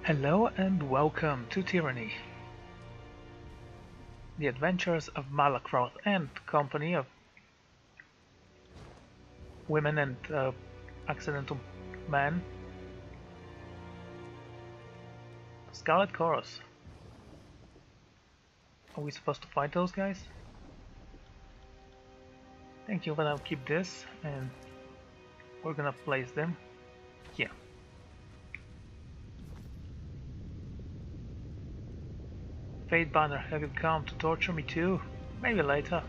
Hello and welcome to Tyranny, the adventures of Malacroth and company of women and accidental men. Scarlet Chorus. Are we supposed to fight those guys? Thank you, but I'll keep this and we're gonna place them here. Fate Banner, have you come to torture me too? Maybe later.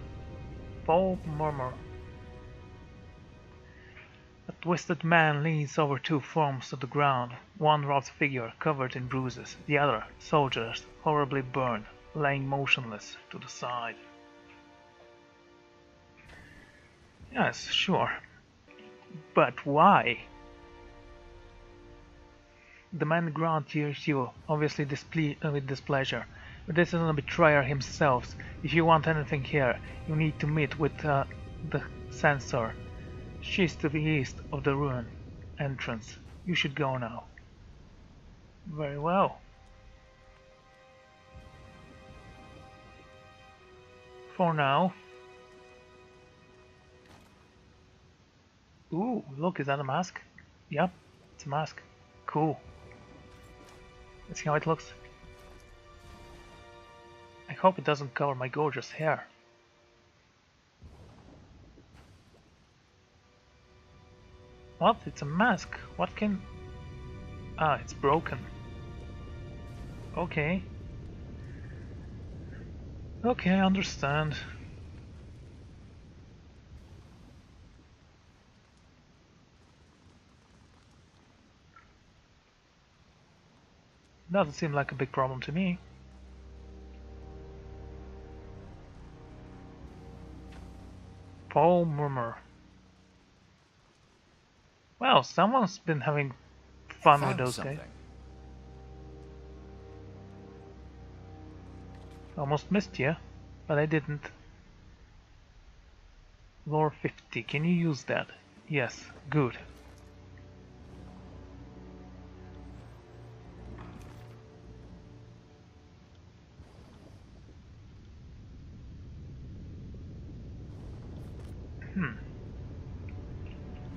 Foul Murmur. A twisted man leans over two forms to the ground, one wrought figure covered in bruises, the other, soldiers, horribly burned, laying motionless to the side. Yes, sure. But why? The man grunts you, obviously with displeasure. But this isn't a betrayer himself. If you want anything here, you need to meet with the censor. She's to the east of the ruin entrance. You should go now. Very well. For now. Ooh, look, is that a mask? Yep, it's a mask. Cool. Let's see how it looks. I hope it doesn't cover my gorgeous hair. What? It's a mask. What can... Ah, it's broken. Okay. Okay, I understand. Doesn't seem like a big problem to me. Foul Murmur. Well, someone's been having fun with those guys. Almost missed you, but I didn't. Lore 50, can you use that? Yes, good.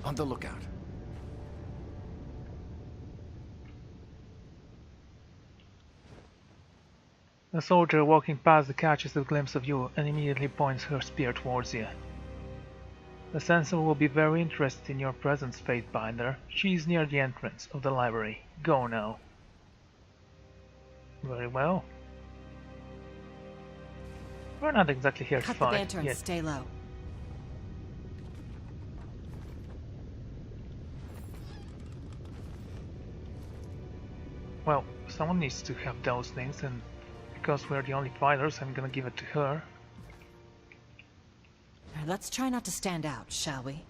On the lookout. A soldier walking past catches a glimpse of you and immediately points her spear towards you. The censor will be very interested in your presence, Fatebinder. She is near the entrance of the library. Go now. Very well. We're not exactly here to fight. Cut the banter and stay low. Well, someone needs to have those things, and because we're the only fighters, I'm gonna give it to her. Let's try not to stand out, shall we?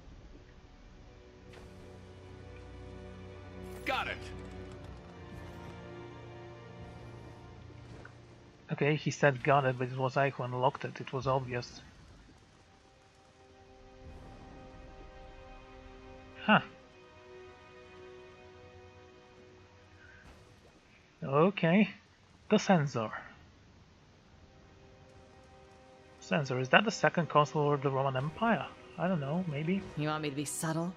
Got it. Okay, he said got it, but it was I who unlocked it. It was obvious. Huh. Okay. The Censor. Censor, is that the second consul of the Roman Empire? I don't know, maybe. You want me to be subtle?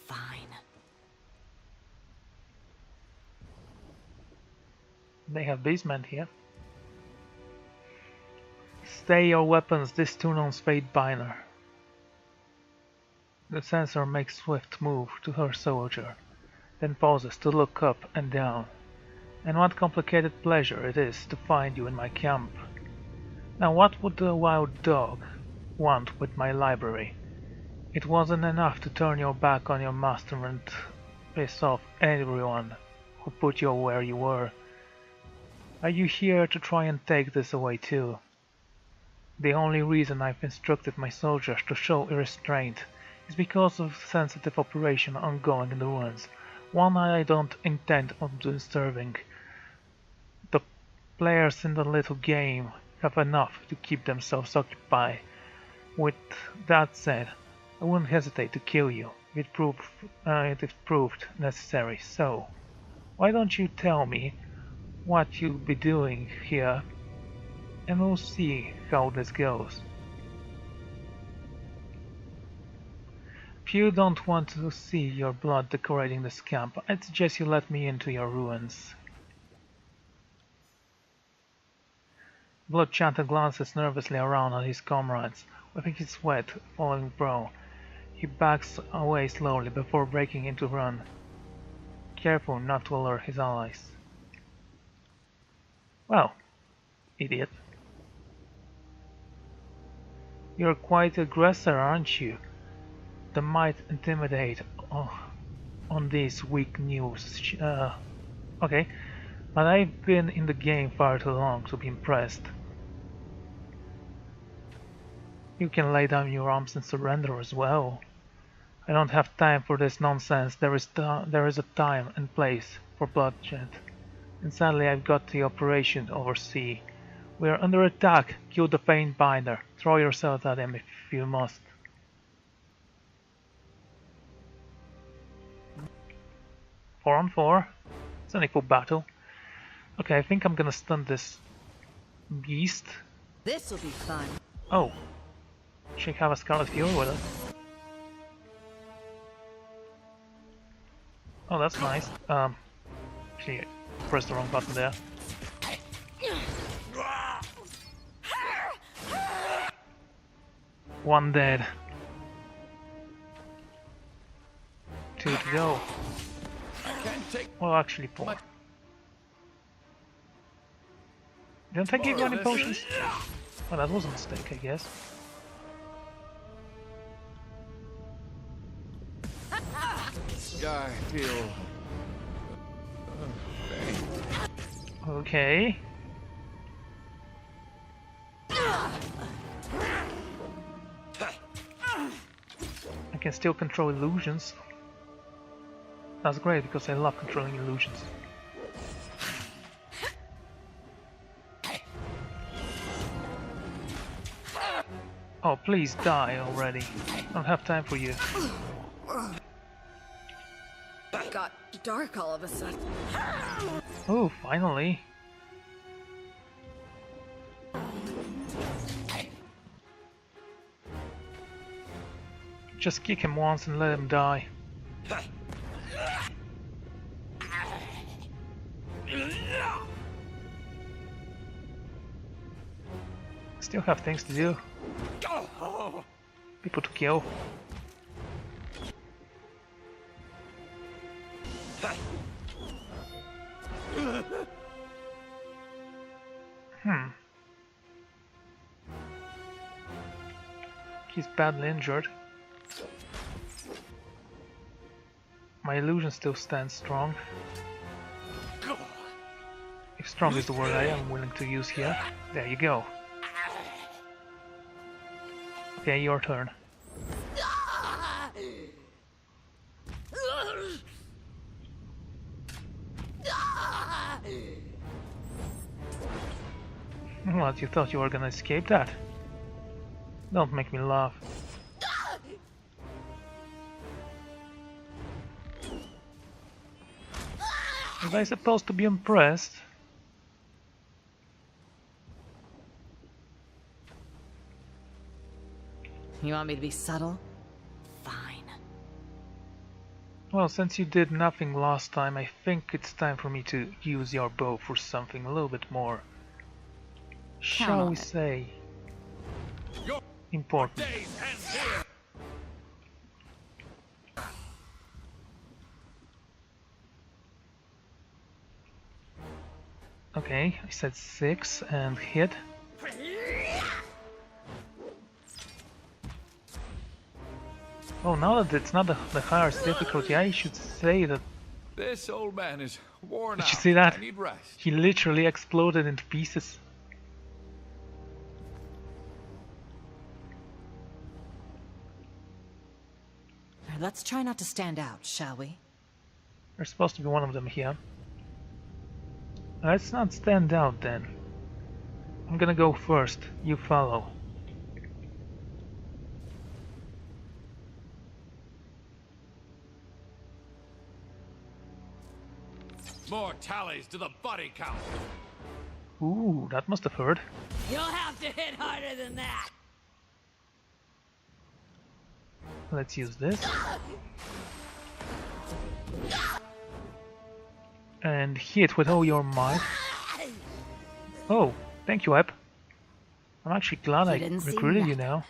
Fine. They have basement here. Stay your weapons, this Tunon's Fatebinder. The censor makes swift move to her soldier, then pauses to look up and down. And what complicated pleasure it is to find you in my camp. Now what would the wild dog want with my library? It wasn't enough to turn your back on your master and piss off everyone who put you where you were. Are you here to try and take this away too? The only reason I've instructed my soldiers to show restraint is because of sensitive operation ongoing in the ruins, one I don't intend on disturbing. The players in the little game have enough to keep themselves occupied. With that said, I wouldn't hesitate to kill you if it proved necessary, so... Why don't you tell me what you'll be doing here, and we'll see how this goes. If you don't want to see your blood decorating this camp, I'd suggest you let me into your ruins. Blood Chanter glances nervously around at his comrades, wiping his sweat, falling brow. He backs away slowly before breaking into run, careful not to alert his allies. Well, idiot. You're quite aggressor, aren't you? That might intimidate on these weak news. Okay, but I've been in the game far too long to be impressed. You can lay down your arms and surrender as well. I don't have time for this nonsense. There is a time and place for bloodshed. And sadly I've got the operation to oversee. We are under attack. Kill the Painbinder. Throw yourself at him if you must. Four on four. It's an equal battle. Okay, I think I'm gonna stun this beast. This'll be fun. Oh. Should have a Scarlet Fury with us. Oh, that's nice. Actually, I pressed the wrong button there. One dead. Two to go. Well, actually four. Didn't I give you any potions? Well, that was a mistake, I guess. I feel... Okay. I can still control illusions. That's great because I love controlling illusions. Oh, please die already. I don't have time for you. Got dark all of a sudden. Oh, finally. Just kick him once and let him die. Still have things to do. People to kill. He's badly injured. My illusion still stands strong. If strong is the word I am willing to use here. There you go. Okay, your turn. What, you thought you were gonna escape that? Don't make me laugh. Was I supposed to be impressed? You want me to be subtle? Fine. Well, since you did nothing last time, I think it's time for me to use your bow for something a little bit more, shall we say, important. Okay, I said 6 and hit. Oh, now that it's not the highest difficulty, I should say that... This old man is worn out. Did you see that? I need rest. He literally exploded into pieces. Let's try not to stand out, shall we? There's supposed to be one of them here. Let's not stand out then. I'm gonna go first, you follow. More tallies to the body count. Ooh, that must have hurt. You'll have to hit harder than that. Let's use this. And hit with all your might. Oh, thank you, Ep. I'm actually glad I recruited you now.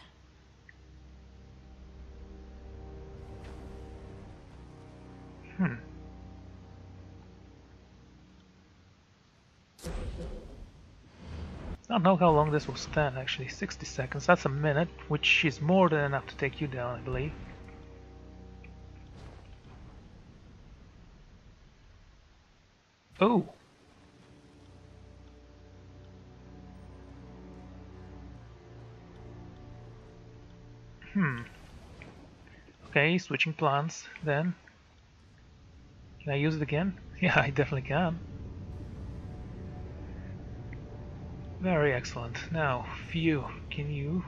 I don't know how long this will stand actually. 60 seconds, that's a minute, which is more than enough to take you down, I believe. Oh! Okay, switching plans then. Can I use it again? Yeah, I definitely can. Very excellent. Now, Few, can you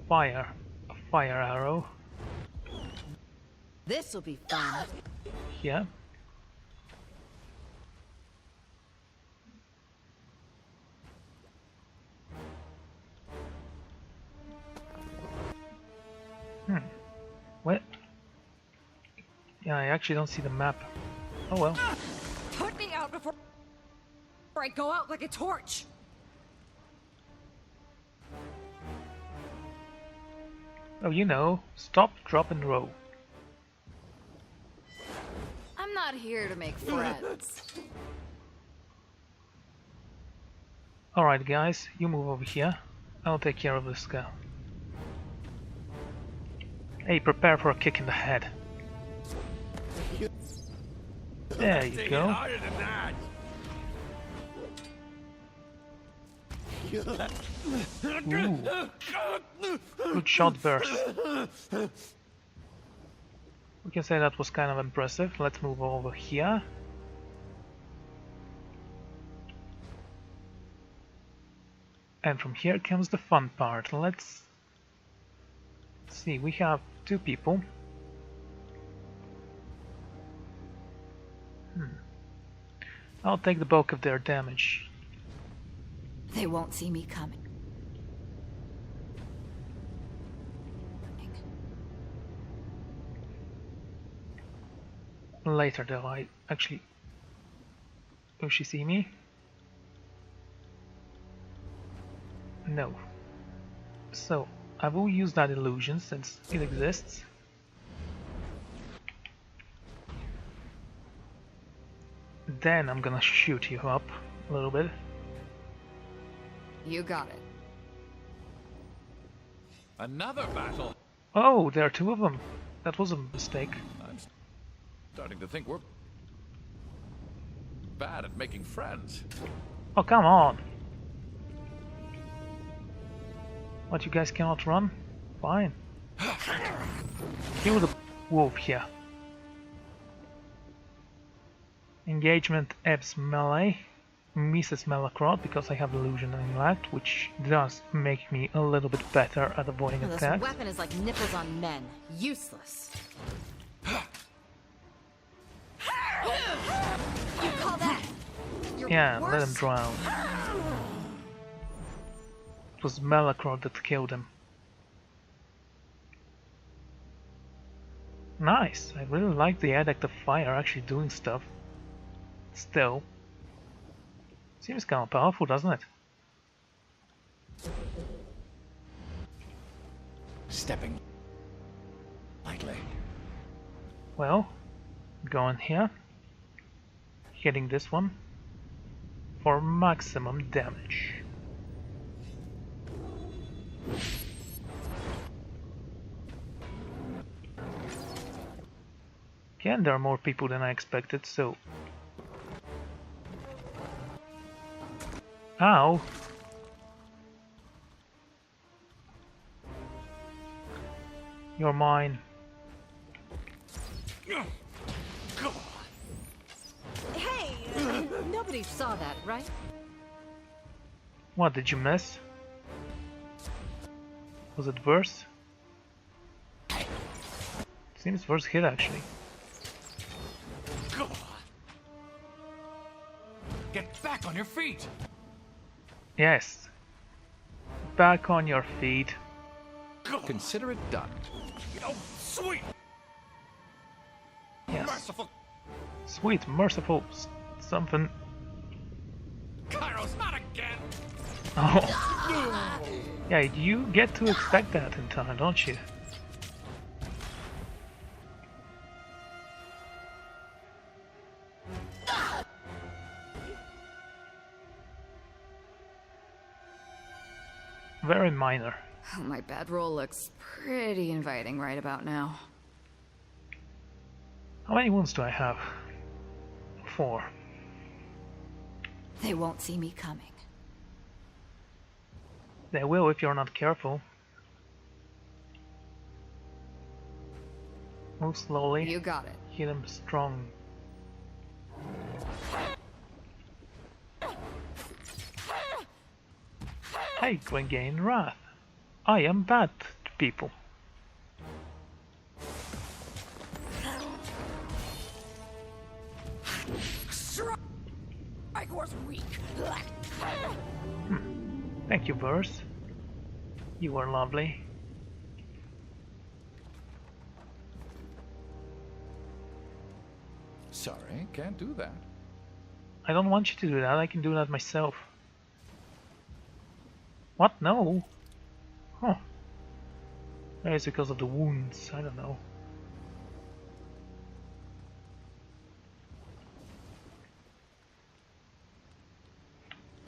fire a fire arrow? This'll be fun. Yeah. What? Yeah, I actually don't see the map. Oh well. Put me out before I go out like a torch. Oh, you know, stop, drop, and roll. I'm not here to make friends. Alright guys, you move over here. I'll take care of this guy. Hey, prepare for a kick in the head. There you go. Ooh. Good shot burst. We can say that was kind of impressive. Let's move over here. And from here comes the fun part. Let's see, we have 2 people. I'll take the bulk of their damage. They won't see me coming. Later though, I actually... Will she see me? No. So, I will use that illusion since it exists. Then I'm gonna shoot you up a little bit. You got it. Another battle. Oh, there are 2 of them. That was a mistake. I'm starting to think we're bad at making friends. Oh, come on. What, you guys cannot run? Fine. Kill the wolf here. Engagement ebbs melee, misses Malacrot because I have illusion and intellect, which does make me a little bit better at avoiding This attacks. weapon is like nipples on men. Useless. You call that? Yeah, let him drown. It was Malacrot that killed him. Nice, I really like the Addict of Fire actually doing stuff. Still, seems kind of powerful, doesn't it? Stepping lightly. Well, go in here, hitting this one for maximum damage. Again, there are more people than I expected, so... Ow! You're mine. Hey, nobody saw that, right? What, did you miss? Was it worse? Seems worse hit actually. Get back on your feet! Yes. Back on your feet. Consider it done. Oh, sweet! Yes. Merciful Sweet, merciful, something. Kairos, not again! Oh. Yeah, you get to expect that in time, don't you? Very minor. Oh, my bad roll looks pretty inviting right about now. How many wounds do I have? 4. They won't see me coming. They will if you're not careful. Move slowly. You got it. Hit them strong. I gain wrath. I am bad to people. Strike was weak. Thank you, Verse. You were lovely. Sorry, can't do that. I don't want you to do that, I can do that myself. What? No? Huh. Maybe it's because of the wounds, I don't know.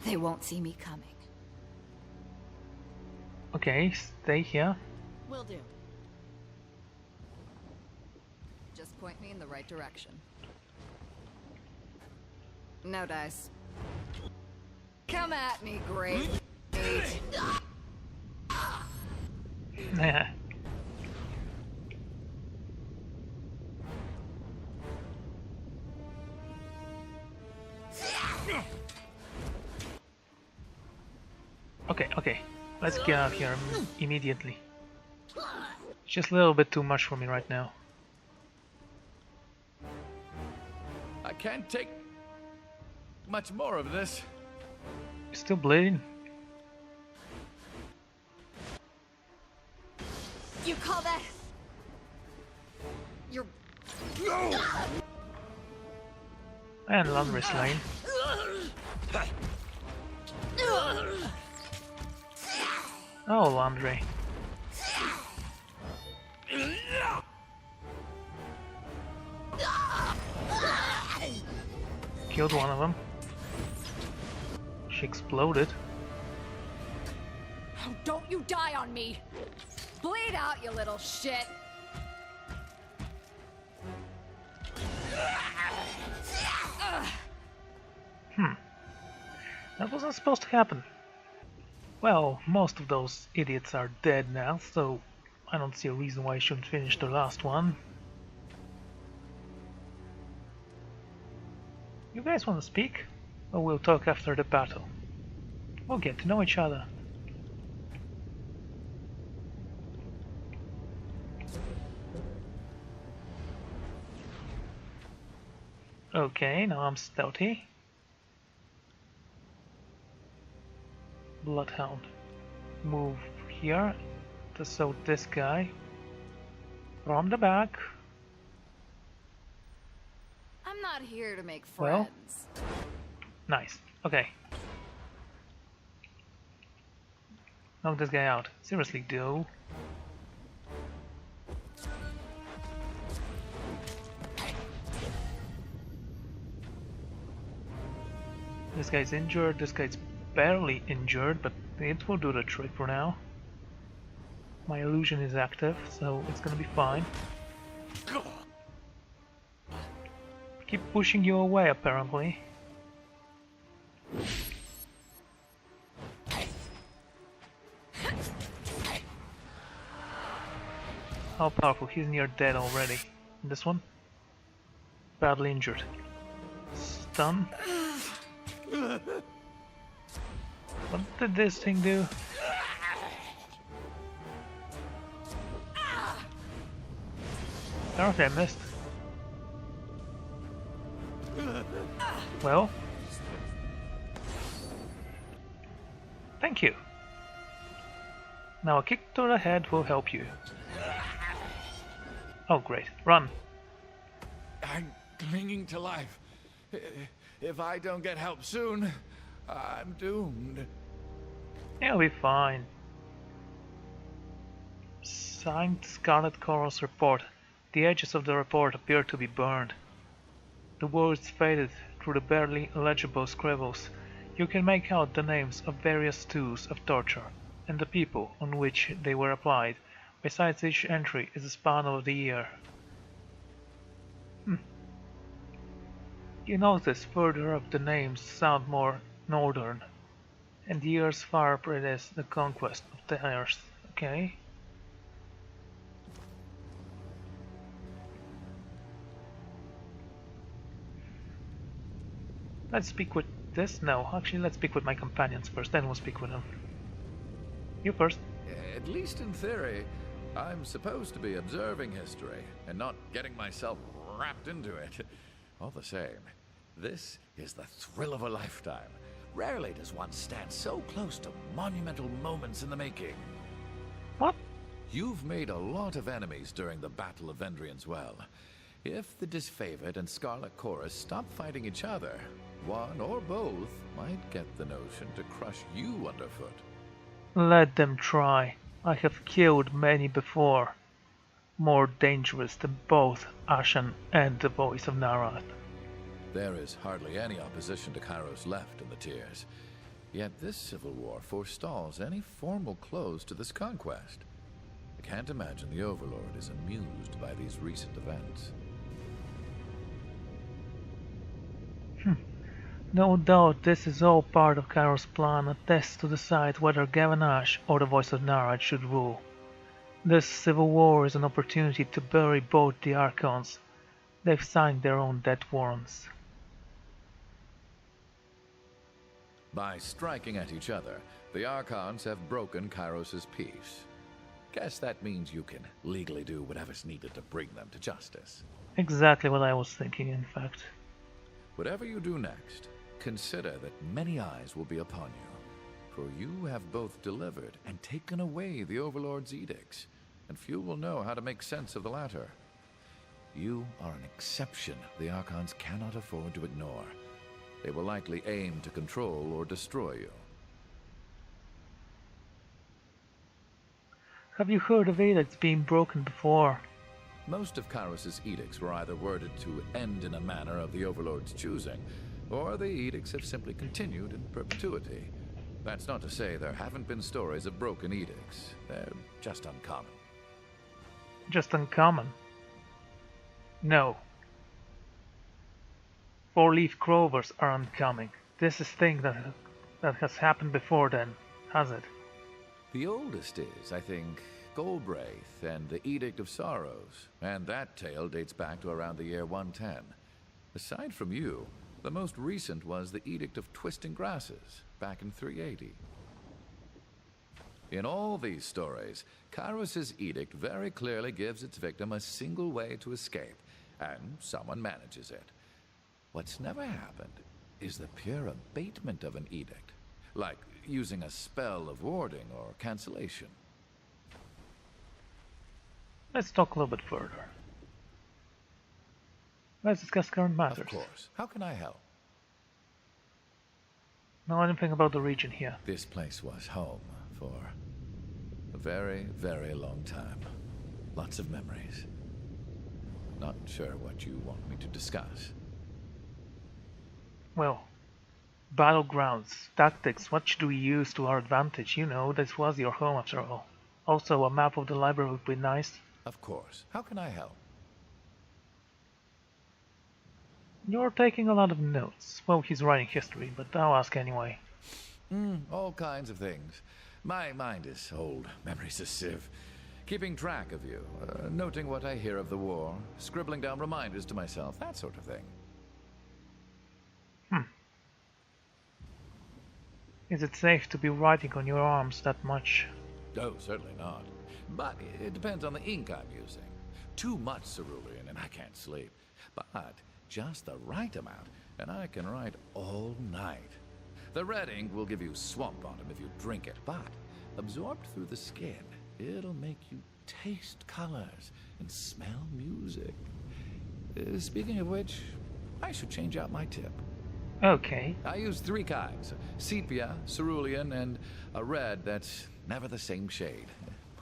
They won't see me coming. Okay, stay here. Will do. Just point me in the right direction. No dice. Come at me, great. Nah. Okay. Let's get out of here immediately. It's just a little bit too much for me right now. I can't take much more of this. You're still bleeding? You call that? You're... And Laundry slain. Oh, Laundry. Killed one of them. She exploded. Oh, don't you die on me! Bleed out, you little shit! That wasn't supposed to happen. Well, most of those idiots are dead now, so I don't see a reason why I shouldn't finish the last one. You guys want to speak? Or we'll talk after the battle? We'll get to know each other. Okay, now I'm stealthy. Bloodhound. Move here to show this guy from the back. I'm not here to make Well. friends. Nice. Okay. Knock this guy out. Seriously, dude. This guy's injured, this guy's barely injured, but it will do the trick for now. My illusion is active, so it's gonna be fine. Keep pushing you away, apparently. How powerful? He's near dead already. This one? Badly injured. Stun. What did this thing do? Apparently I missed. Well, Thank you. Now a kick to the head will help you. Oh great, run. I'm clinging to life. If I don't get help soon, I'm doomed. You'll be fine. Signed Scarlet Coral's report. The edges of the report appear to be burned. The words faded through the barely legible scribbles. You can make out the names of various tools of torture and the people on which they were applied. Besides each entry is a span of the year. You notice further up the names sound more northern, and the years far predate the conquest of the earth. Okay? Let's speak with this? No, actually let's speak with my companions first, then we'll speak with them. You first. At least in theory, I'm supposed to be observing history and not getting myself wrapped into it. All the same, this is the thrill of a lifetime. Rarely does one stand so close to monumental moments in the making. What? You've made a lot of enemies during the Battle of Vendrian's Well. If the Disfavored and Scarlet Chorus stop fighting each other, one or both might get the notion to crush you underfoot. Let them try. I have killed many before. More dangerous than both Ashen and the voice of Narath. There is hardly any opposition to Kairos left in the tiers. Yet this civil war forestalls any formal close to this conquest. I can't imagine the Overlord is amused by these recent events. No doubt this is all part of Kairos' plan, a test to decide whether Gavanash or the voice of Narath should rule. This civil war is an opportunity to bury both the Archons. They've signed their own death warrants. By striking at each other, the Archons have broken Kairos' peace. Guess that means you can legally do whatever's needed to bring them to justice. Exactly what I was thinking, in fact. Whatever you do next, consider that many eyes will be upon you, for you have both delivered and taken away the Overlord's edicts, and few will know how to make sense of the latter. You are an exception the Archons cannot afford to ignore. They will likely aim to control or destroy you. Have you heard of edicts being broken before? Most of Kairos' edicts were either worded to end in a manner of the Overlord's choosing, or the edicts have simply continued in perpetuity. That's not to say there haven't been stories of broken edicts. They're just uncommon. Just uncommon? No. Four-leaf clovers are uncommon. This is thing that has happened before then, has it? The oldest is, I think, Golbraith and the Edict of Sorrows, and that tale dates back to around the year 110. Aside from you, the most recent was the Edict of Twisting Grasses, back in 380. In all these stories, Kairos' edict very clearly gives its victim a single way to escape, and someone manages it. What's never happened is the pure abatement of an edict, like using a spell of warding or cancellation. Let's talk a little bit further. Let's discuss current matters. Of course. How can I help? Know anything about the region here? This place was home for a very, very long time. Lots of memories. Not sure what you want me to discuss. Well, battlegrounds, tactics, what should we use to our advantage? You know, this was your home after all. Also, a map of the library would be nice. Of course. How can I help? You're taking a lot of notes. Well, he's writing history, but I'll ask anyway. All kinds of things. My mind is old, memory's a sieve. Keeping track of you, noting what I hear of the war, scribbling down reminders to myself, that sort of thing. Is it safe to be writing on your arms that much? Oh, certainly not. But it depends on the ink I'm using. Too much cerulean and I can't sleep. But just the right amount, and I can write all night. The red ink will give you swamp bottom if you drink it, but absorbed through the skin, it'll make you taste colors and smell music. Speaking of which, I should change out my tip. Okay. I use 3 kinds: sepia, cerulean, and a red that's never the same shade.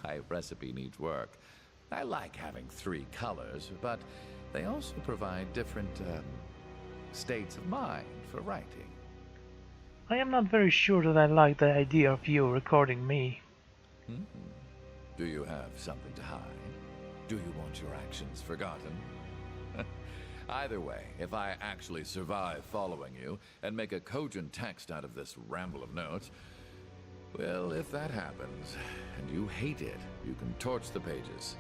My recipe needs work. I like having 3 colors, but they also provide different states of mind for writing. I am not very sure that I like the idea of you recording me. Do you have something to hide? Do you want your actions forgotten? Either way, if I actually survive following you and make a cogent text out of this ramble of notes, well, if that happens, and you hate it, you can torch the pages.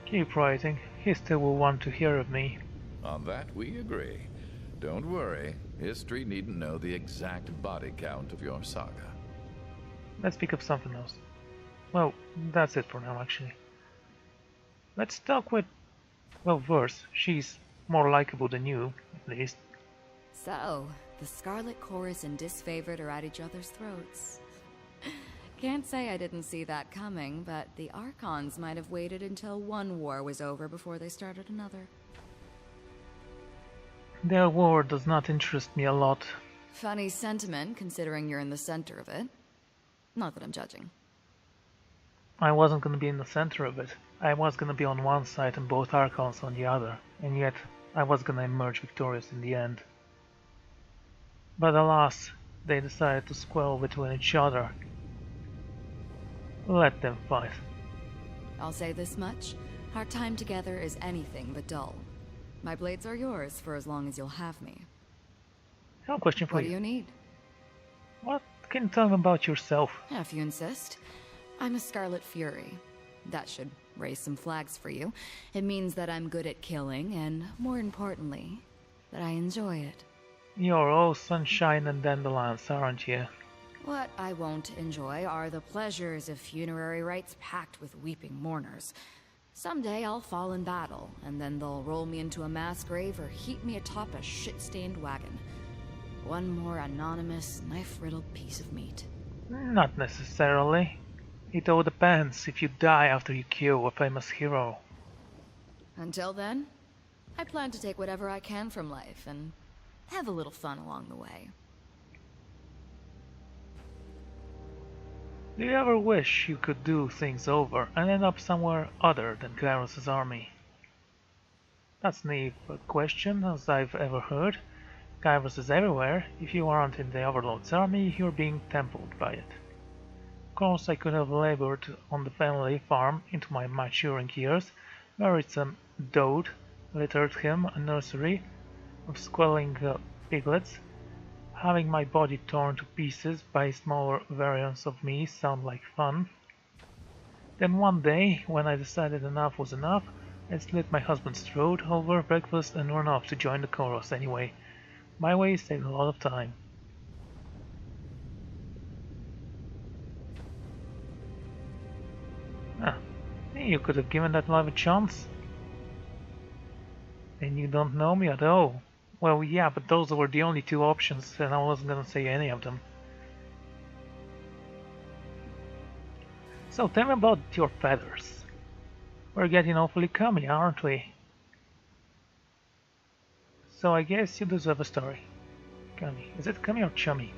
Keep writing. He still will want to hear of me. On that, we agree. Don't worry, history needn't know the exact body count of your saga. Let's pick up something else. Well, that's it for now, actually. Let's talk with... well, Verse. She's more likable than you, at least. So, the Scarlet Chorus and Disfavored are at each other's throats. Can't say I didn't see that coming, but the Archons might have waited until one war was over before they started another. Their war does not interest me a lot. Funny sentiment, considering you're in the center of it. Not that I'm judging. I wasn't gonna be in the center of it. I was gonna be on one side and both Archons on the other, and yet I was gonna emerge victorious in the end. But alas, they decided to squabble between each other. Let them fight. I'll say this much. Our time together is anything but dull. My blades are yours for as long as you'll have me. I have a question for What you. do you need? What can you tell me about yourself? If you insist. I'm a Scarlet Fury. That should raise some flags for you. It means that I'm good at killing, and more importantly, that I enjoy it. You're all sunshine and dandelions, aren't you? What I won't enjoy are the pleasures of funerary rites packed with weeping mourners. Someday I'll fall in battle, and then they'll roll me into a mass grave or heap me atop a shit-stained wagon. One more anonymous, knife-riddled piece of meat. Not necessarily. It all depends if you die after you kill a famous hero. Until then, I plan to take whatever I can from life and have a little fun along the way. Do you ever wish you could do things over and end up somewhere other than Kairos' army? That's naive a question, as I've ever heard. Kairos is everywhere. If you aren't in the Overlord's army, you're being templed by it. Of course, I could have labored on the family farm into my maturing years, married some dode, littered him a nursery of squalling piglets. Having my body torn to pieces by smaller variants of me sound like fun. Then one day, when I decided enough was enough, I slit my husband's throat over breakfast and ran off to join the chorus anyway. My way saved a lot of time. Ah, you could have given that life a chance. And you don't know me at all. Well, yeah, but those were the only 2 options, and I wasn't gonna say any of them. So tell me about your feathers. We're getting awfully cummy, aren't we? So I guess you deserve a story. Cummy. Is it cummy or chummy?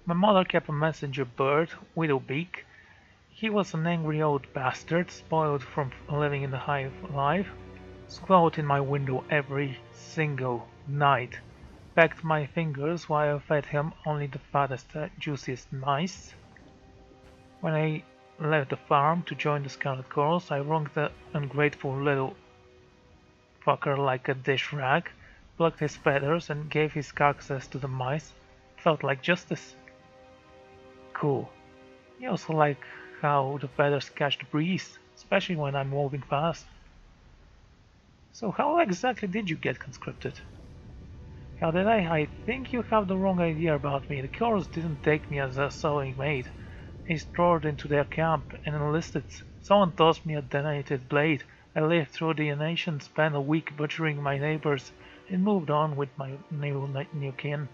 My mother kept a messenger bird, Widowbeak. He was an angry old bastard, spoiled from living in the hive life, squatted in my window every single night, pecked my fingers while I fed him only the fattest, juiciest mice. When I left the farm to join the Scarlet Chorus, I wrung the ungrateful little fucker like a dish rag, plucked his feathers and gave his carcasses to the mice. Felt like justice. Cool. You also like how the feathers catch the breeze, especially when I'm moving fast. So how exactly did you get conscripted? How did I? I think you have the wrong idea about me. The Chorus didn't take me as a sewing maid. I strode into their camp and enlisted. Someone tossed me a detonated blade. I lived through the nation, spent a week butchering my neighbors, and moved on with my new kin.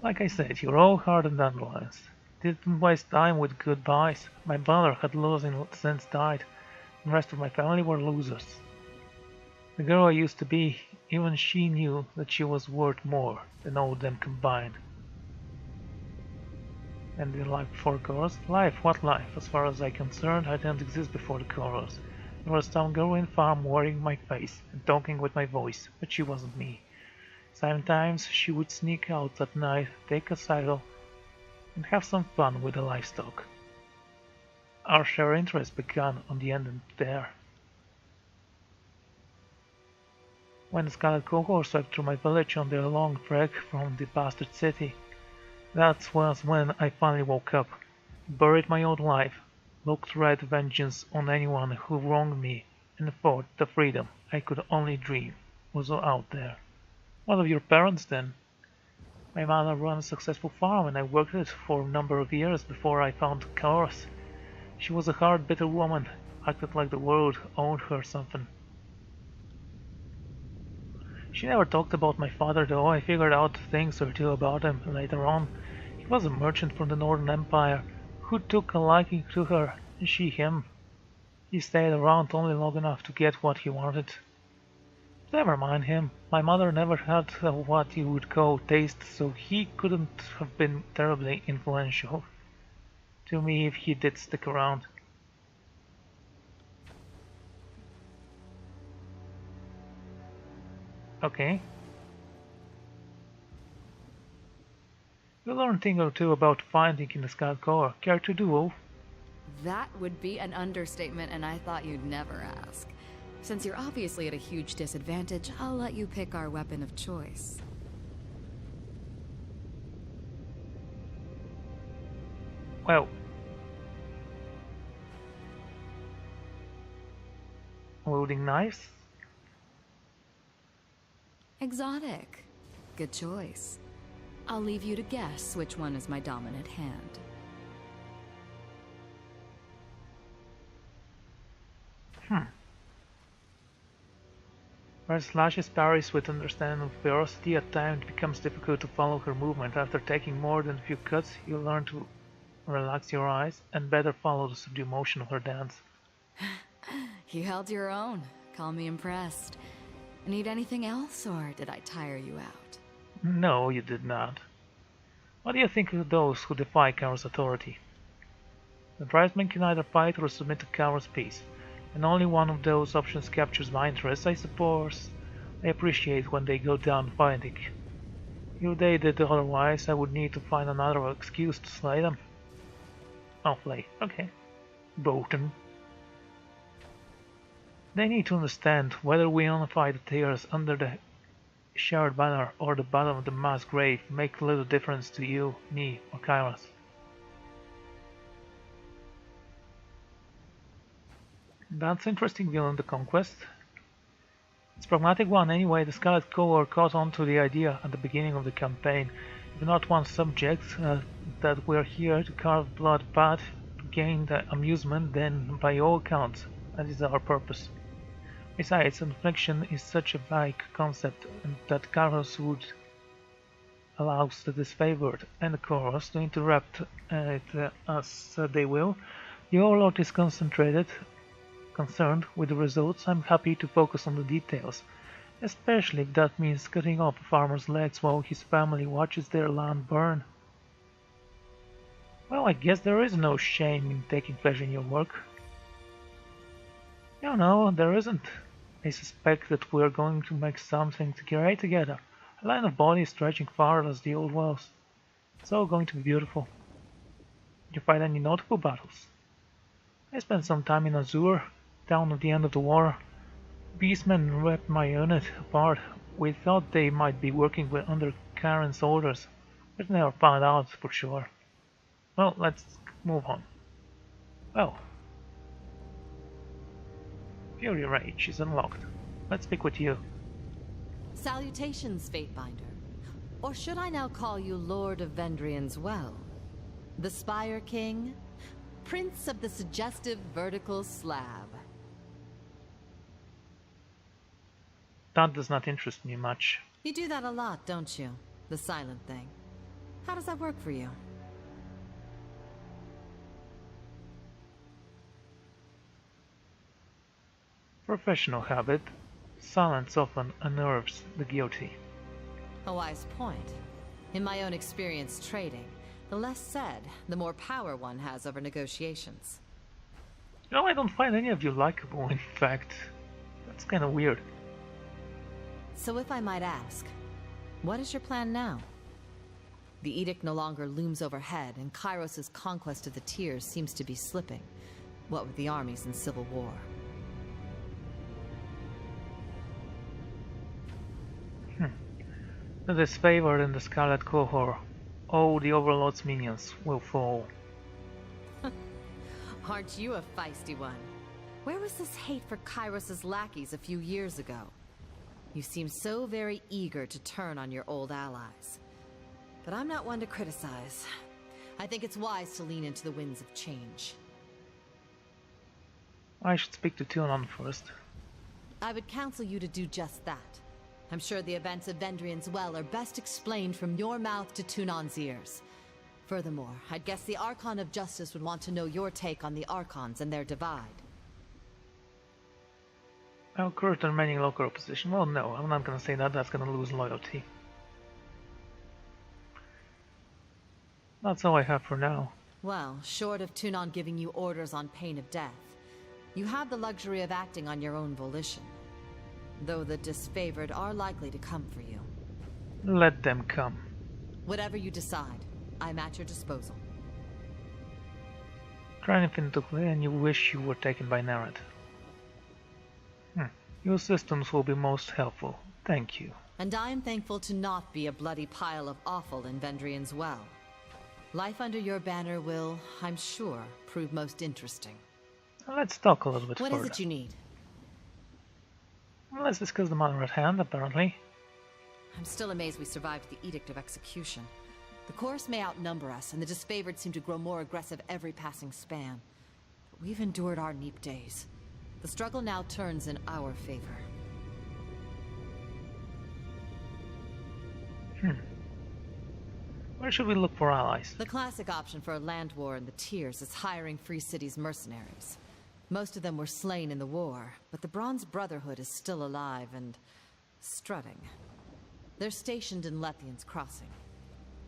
Like I said, you're all hardened dandelions. Didn't waste time with goodbyes. My brother had since died. The rest of my family were losers. The girl I used to be, even she knew that she was worth more than all of them combined. And the life before chorus? Life? What life? As far as I'm concerned, I didn't exist before the chorus. There was some girl in farm wearing my face and talking with my voice, but she wasn't me. Sometimes she would sneak out at night, take a saddle, and have some fun with the livestock. Our shared interest began on the end there. When the Scarlet Cohort swept through my village on their long trek from the bastard city, that was when I finally woke up, buried my old life, looked to wreak vengeance on anyone who wronged me, and thought the freedom I could only dream was out there. What of your parents then? My mother ran a successful farm and I worked it for a number of years before I found Chorus. She was a hard, bitter woman, acted like the world owed her something. She never talked about my father though. I figured out things or two about him later on. He was a merchant from the Northern Empire who took a liking to her, and she him. He stayed around only long enough to get what he wanted. Never mind him. My mother never had what you would call taste, so he couldn't have been terribly influential to me if he did stick around. Okay. You learn a thing or two about finding in the Scout Corps. Care to duel? That would be an understatement, and I thought you'd never ask. Since you're obviously at a huge disadvantage, I'll let you pick our weapon of choice. Well, wielding knives? Exotic. Good choice. I'll leave you to guess which one is my dominant hand. Where slashes parries with understanding of ferocity, at times it becomes difficult to follow her movement. After taking more than a few cuts, you learn to relax your eyes and better follow the subdued motion of her dance. You held your own. Call me impressed. Need anything else, or did I tire you out? No, you did not. What do you think of those who defy Kara's authority? The tribesmen can either fight or submit to Kara's peace, and only one of those options captures my interest. I suppose I appreciate when they go down fighting. If they did otherwise, I would need to find another excuse to slay them. Oh, flay. Okay. Broken. They need to understand whether we unify the tears under the shared banner or the bottom of the mass grave make little difference to you, me, or Kairos. That's interesting view on the conquest. It's a pragmatic one anyway. The Scarlet Cohort caught on to the idea at the beginning of the campaign, if not one subject, that we're here to carve blood path, to gain the amusement, then by all accounts, that is our purpose. Besides, affliction is such a vague concept that Kairos would allows the disfavored and the chorus to interrupt it as they will. The Overlord is concerned with the results. I'm happy to focus on the details, especially if that means cutting off a farmer's legs while his family watches their land burn. Well, I guess there is no shame in taking pleasure in your work. No, there isn't. I suspect that we're going to make something great together. A line of bodies stretching far as the old walls. It's all going to be beautiful. Did you fight any notable battles? I spent some time in Azure, down at the end of the war. Beastmen ripped my unit apart. We thought they might be working under Karen's orders, but never found out for sure. Well, let's move on. Well, Fury Rage is unlocked. Let's pick with you. Salutations, Fatebinder. Or should I now call you Lord of Vendrian's Well? The Spire King? Prince of the suggestive vertical slab. That does not interest me much. You do that a lot, don't you? The silent thing. How does that work for you? Professional habit. Silence often unnerves the guilty. A wise point. In my own experience trading, the less said, the more power one has over negotiations. No, I don't find any of you likable, in fact. That's kind of weird. So if I might ask, what is your plan now? The edict no longer looms overhead, and Kairos' conquest of the tiers seems to be slipping. What with the armies in civil war. The disfavored in the Scarlet Cohort. All the Overlord's minions will fall. Aren't you a feisty one? Where was this hate for Kairos' lackeys a few years ago? You seem so very eager to turn on your old allies. But I'm not one to criticize. I think it's wise to lean into the winds of change. I should speak to Tyranny first. I would counsel you to do just that. I'm sure the events of Vendrian's Well are best explained from your mouth to Tunon's ears. Furthermore, I'd guess the Archon of Justice would want to know your take on the Archons and their divide. I'll curse the remaining local opposition. Well, no, I'm not gonna say that. That's gonna lose loyalty. That's all I have for now. Well, short of Tunon giving you orders on pain of death, you have the luxury of acting on your own volition. Though the disfavored are likely to come for you. Let them come. Whatever you decide, I'm at your disposal. Try anything to play and you wish you were taken by Narad. Your systems will be most helpful. Thank you. And I am thankful to not be a bloody pile of offal in Vendrian's Well. Life under your banner will, I'm sure, prove most interesting. Let's talk a little bit What further. is it you need? Let's discuss the matter at hand, apparently. I'm still amazed we survived the Edict of Execution. The Chorus may outnumber us, and the disfavored seem to grow more aggressive every passing span. But we've endured our neap days. The struggle now turns in our favor. Where should we look for allies? The classic option for a land war in the tiers is hiring Free City's mercenaries. Most of them were slain in the war, but the Bronze Brotherhood is still alive and strutting. They're stationed in Lethian's Crossing.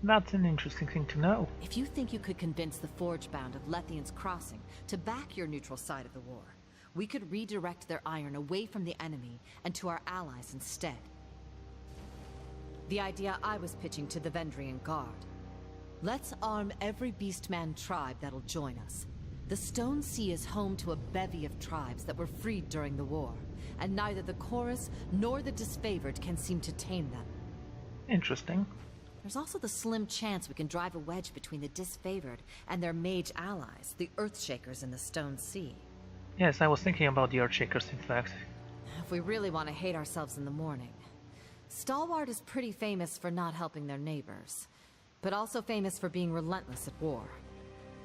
That's an interesting thing to know. If you think you could convince the Forgebound of Lethian's Crossing to back your neutral side of the war, we could redirect their iron away from the enemy and to our allies instead. The idea I was pitching to the Vendrian Guard. Let's arm every Beastman tribe that'll join us. The Stone Sea is home to a bevy of tribes that were freed during the war, and neither the Chorus nor the Disfavored can seem to tame them. Interesting. There's also the slim chance we can drive a wedge between the Disfavored and their mage allies, the Earthshakers in the Stone Sea. Yes, I was thinking about the Earthshakers, in fact. If we really want to hate ourselves in the morning. Stalwart is pretty famous for not helping their neighbors, but also famous for being relentless at war.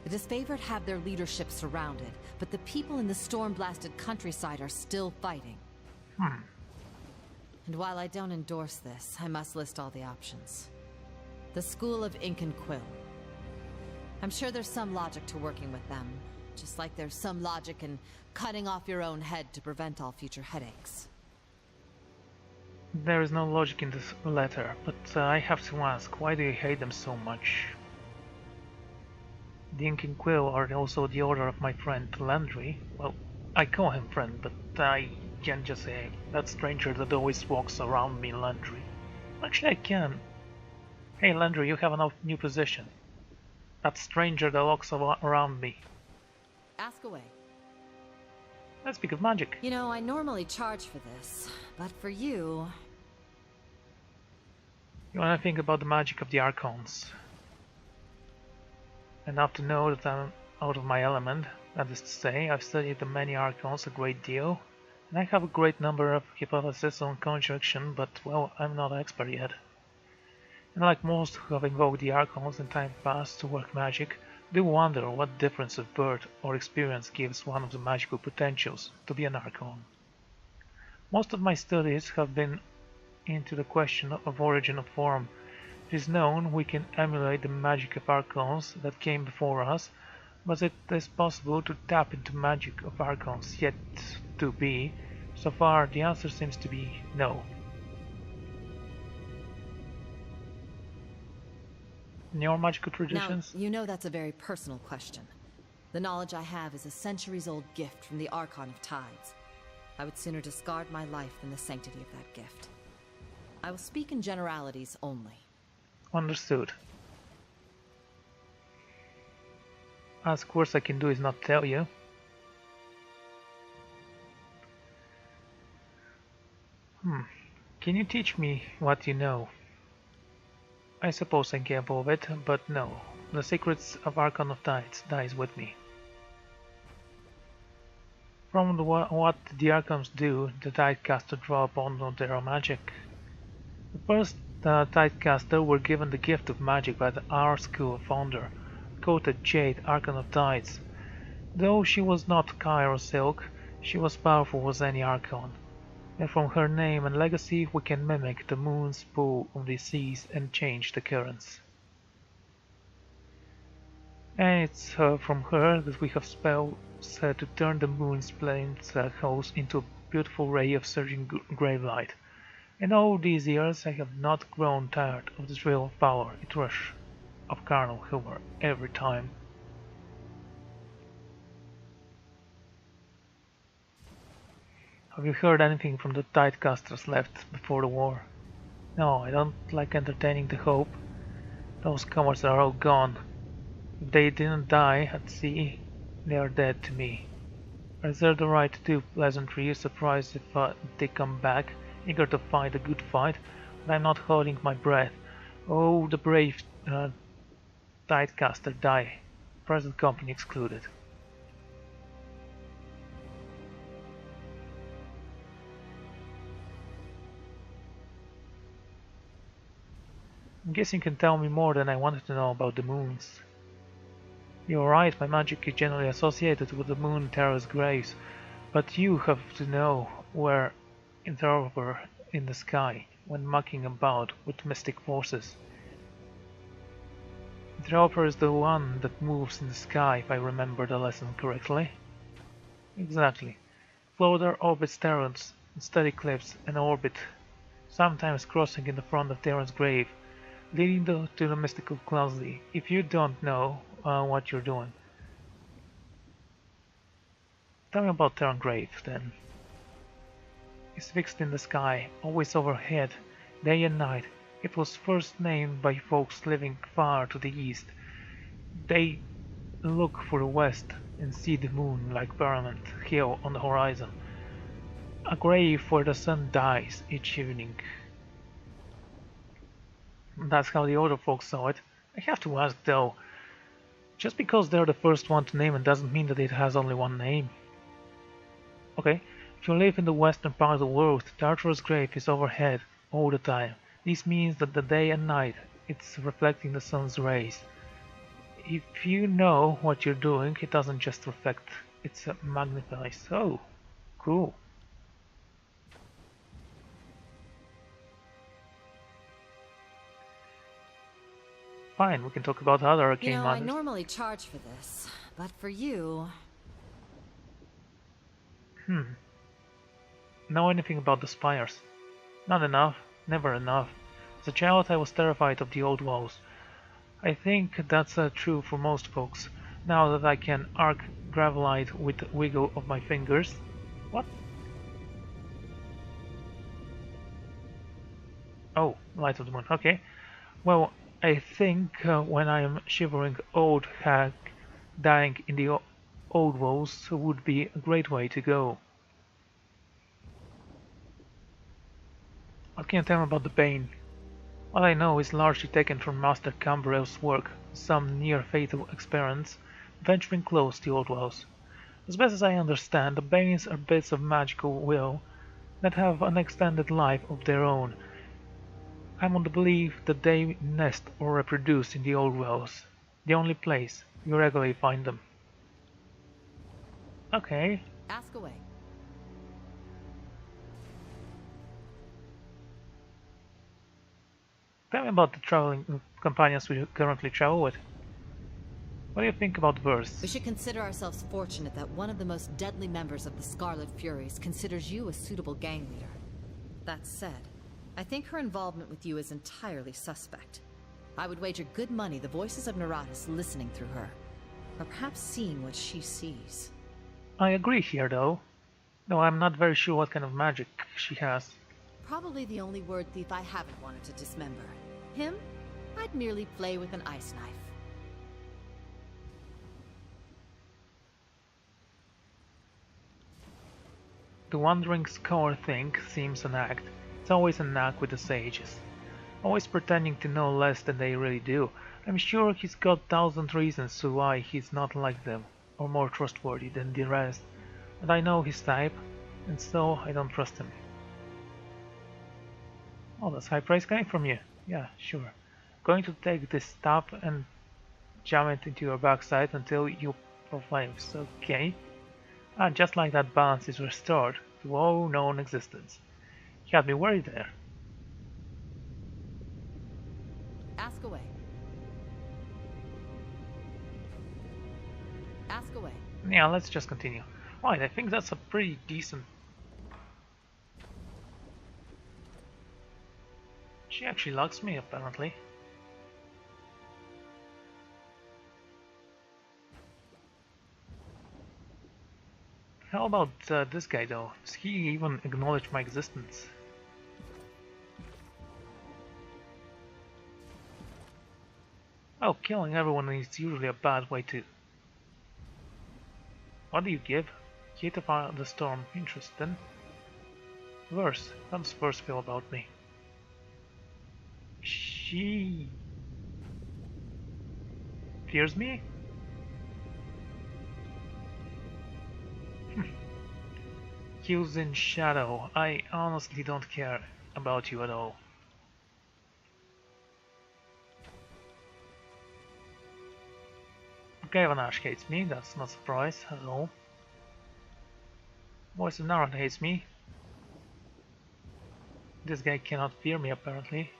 The Disfavored have their leadership surrounded, but the people in the storm-blasted countryside are still fighting. And while I don't endorse this, I must list all the options. The School of Ink and Quill. I'm sure there's some logic to working with them, just like there's some logic in cutting off your own head to prevent all future headaches. There is no logic in this letter, but I have to ask, why do you hate them so much? The Ink and Quill are also the order of my friend Landry. Well, I call him friend, but I can't just say that stranger that always walks around me, Landry. Actually, I can. Hey Landry, you have a new position. That stranger that walks around me. Ask away. Let's speak of magic. You know, I normally charge for this, but for you... You wanna think about the magic of the Archons. Enough to know that I'm out of my element, that is to say, I've studied the many Archons a great deal, And I have a great number of hypotheses on conjunction, but well, I'm not an expert yet. And like most who have invoked the Archons in time past to work magic, do wonder what difference of birth or experience gives one of the magical potentials to be an Archon. Most of my studies have been into the question of origin of form. It is known we can emulate the magic of Archons that came before us, but it is possible to tap into magic of Archons yet to be. So far, the answer seems to be no. In your magical traditions? Now, you know that's a very personal question. The knowledge I have is a centuries-old gift from the Archon of Tides. I would sooner discard my life than the sanctity of that gift. I will speak in generalities only. Understood. As of course I can do is not tell you. Can you teach me what you know? I suppose I can above it, but no. The secrets of Archon of Tides dies with me. From what the Archons do, the Tidecaster draw upon their magic. The first Tidecaster were given the gift of magic by our school founder, coated Jade, Archon of Tides. Though she was not Cairo Silk, she was powerful as any Archon. And from her name and legacy we can mimic the moon's pull on the seas and change the currents. And it's from her that we have spells to turn the moon's plains host into a beautiful ray of surging grave light. In all these years I have not grown tired of the thrill of power it rush of carnal humor every time. Have you heard anything from the Tidecasters left before the war? No, I don't like entertaining the hope. Those cowards are all gone. If they didn't die at sea, they are dead to me. I reserve the right to do pleasantries, surprised if they come back, eager to fight a good fight, but I'm not holding my breath. Oh, the brave Tidecaster die, present company excluded. I guess you can tell me more than I wanted to know about the moons. You're right, my magic is generally associated with the moon terror's graves, but you have to know where interloper in the sky when mucking about with mystic forces. Interloper is the one that moves in the sky, if I remember the lesson correctly. Exactly. Floater orbits Terrans in steady cliffs and orbit, sometimes crossing in the front of Terran's grave, leading to the mystical clumsy. If you don't know what you're doing. Tell me about Terran Grave, then. It's fixed in the sky, always overhead, day and night. It was first named by folks living far to the east. They look for the west and see the moon like permanent hill on the horizon. A grave where the sun dies each evening. That's how the older folks saw it. I have to ask though, just because they're the first one to name it doesn't mean that it has only one name. Okay, if you live in the western part of the world, Tartarus grave is overhead all the time. This means that the day and night it's reflecting the sun's rays. If you know what you're doing, it doesn't just reflect, it's magnifies. Oh, cool. Fine, we can talk about other arcane matters. I normally charge for this, but for you... Know anything about the spires? Not enough, never enough. As a child I was terrified of the old walls. I think that's true for most folks, now that I can arc gravelite with the wiggle of my fingers. What? Oh, Light of the Moon, okay. Well, I think when I am shivering old hag dying in the old walls would be a great way to go. What can you tell me about the Bane? What I know is largely taken from Master Cambrel's work, some near fatal experiments, venturing close to the old walls. As best as I understand, the Banes are bits of magical will that have an extended life of their own. I'm on the belief that they nest or reproduce in the old wells, the only place you regularly find them. Okay. Ask away. Tell me about the traveling companions we currently travel with. What do you think about Verse? We should consider ourselves fortunate that one of the most deadly members of the Scarlet Furies considers you a suitable gang leader. That said, I think her involvement with you is entirely suspect. I would wager good money the voices of Neratis listening through her, or perhaps seeing what she sees. I agree here though I'm not very sure what kind of magic she has. Probably the only word thief I haven't wanted to dismember. Him? I'd merely play with an ice knife. The wandering scholar thing seems an act. It's always an act with the sages. Always pretending to know less than they really do. I'm sure he's got 1,000 reasons why he's not like them, or more trustworthy than the rest. But I know his type, and so I don't trust him. Oh, that's high praise coming from you. Yeah, sure. Going to take this stuff and jam it into your backside until you proclaims. Okay. And just like that, balance is restored to all known existence. You had me worried there. Ask away. Ask away. Yeah, let's just continue. Right, I think that's a pretty decent... She actually likes me, apparently. How about this guy though? Does he even acknowledge my existence? Oh, killing everyone is usually a bad way to... What do you give? Hate of the storm. Interesting. Verse. How does Verse feel about me? She... fears me? Kills in shadow. I honestly don't care about you at all. Okay, Vanash hates me, that's not a surprise at all. Voice of Naran hates me. This guy cannot fear me apparently.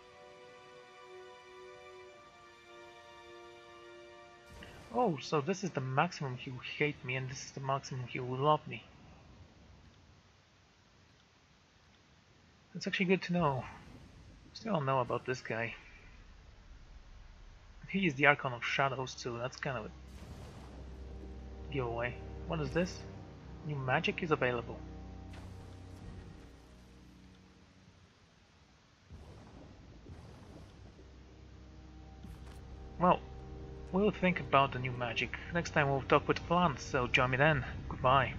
Oh, so this is the maximum he will hate me and this is the maximum he will love me. That's actually good to know. Still don't know about this guy. He is the Archon of Shadows too, that's kind of a giveaway. What is this? New magic is available. Well, we'll think about the new magic. Next time we'll talk with plants, so join me then. Goodbye.